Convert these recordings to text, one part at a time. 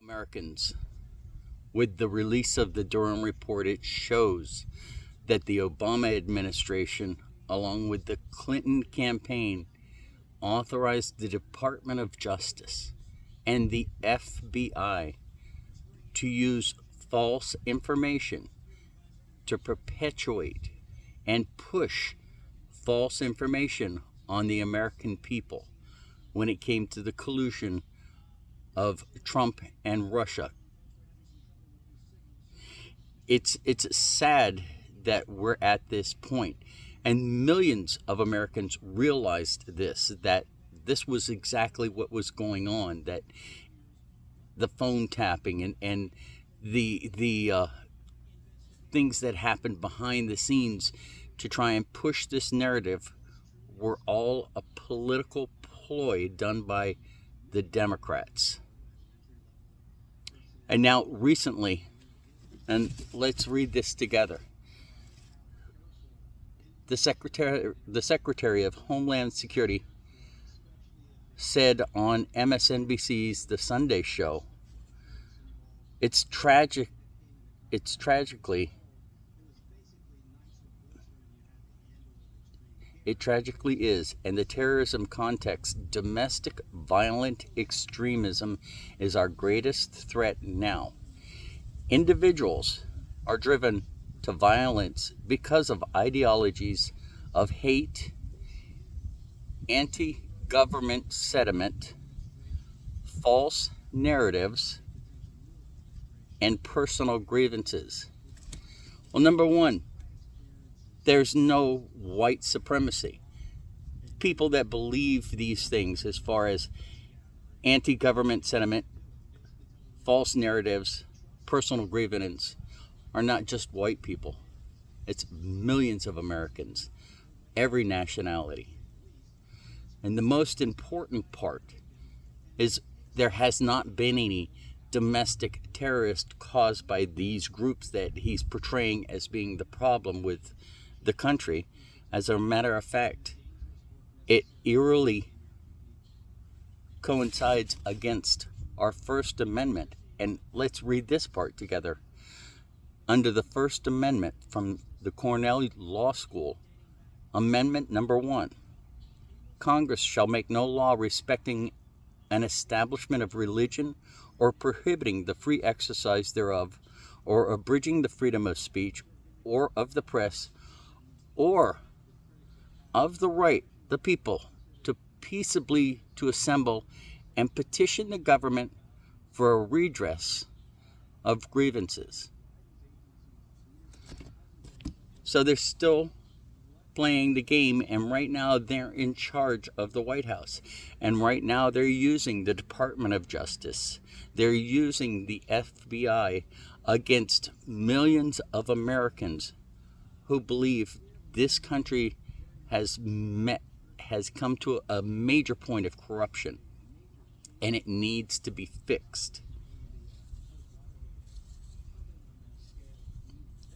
Americans. With the release of the Durham report, it shows that the Obama administration, along with the Clinton campaign, authorized the Department of Justice and the FBI to use false information to perpetuate and push false information on the American people when it came to the collusion of Trump and Russia. It's sad that we're at this point, and millions of Americans realized that this was exactly what was going on, that the phone tapping and the things that happened behind the scenes to try and push this narrative were all a political ploy done by the Democrats. And now recently, and let's read this together. The Secretary of Homeland Security said on MSNBC's The Sunday Show, It tragically is, in the terrorism context, domestic violent extremism is our greatest threat now. Individuals are driven to violence because of ideologies of hate, anti-government sentiment, false narratives, and personal grievances. Well, number one, there's no white supremacy. People that believe these things, as far as anti-government sentiment, false narratives, personal grievance, are not just white people. It's millions of Americans, every nationality. And the most important part is there has not been any domestic terrorist caused by these groups that he's portraying as being the problem with the country. As a matter of fact, it eerily coincides against our First Amendment. And let's read this part together. Under the First Amendment from the Cornell Law School, Amendment number 1, Congress shall make no law respecting an establishment of religion or prohibiting the free exercise thereof, or abridging the freedom of speech or of the press, or of the right the people to peaceably to assemble and petition the government for a redress of grievances. So they're still playing the game, and right now they're in charge of the White House. And right now they're using the Department of Justice. They're using the FBI against millions of Americans who believe this country has come to a major point of corruption, and it needs to be fixed.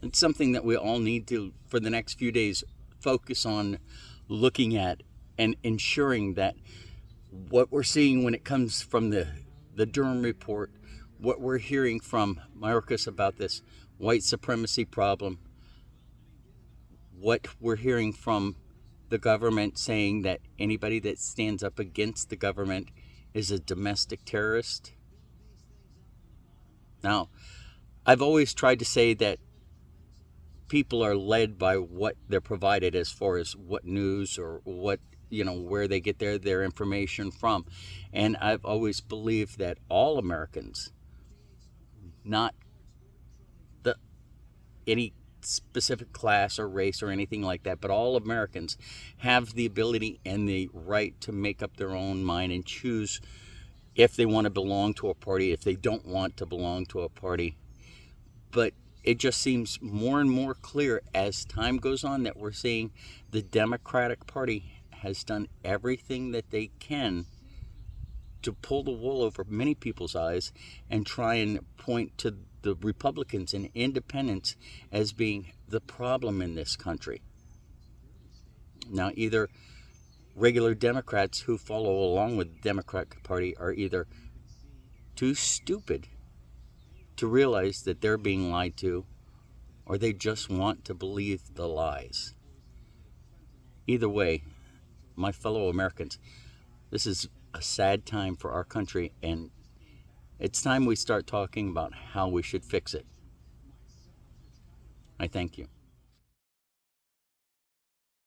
It's something that we all need to, for the next few days, focus on looking at and ensuring that what we're seeing when it comes from the Durham report, what we're hearing from Mayorkas about this white supremacy problem, what we're hearing from the government saying that anybody that stands up against the government is a domestic terrorist. Now, I've always tried to say that people are led by what they're provided as far as what news or what, where they get their information from. And I've always believed that all Americans, not any specific class or race or anything like that, but all Americans have the ability and the right to make up their own mind and choose if they want to belong to a party, if they don't want to belong to a party. But it just seems more and more clear as time goes on that we're seeing the Democratic Party has done everything that they can to pull the wool over many people's eyes and try and point to the Republicans and independents as being the problem in this country. Now, either regular Democrats who follow along with the Democratic Party are either too stupid to realize that they're being lied to, or they just want to believe the lies. Either way, my fellow Americans, this is a sad time for our country, and it's time we start talking about how we should fix it. I thank you.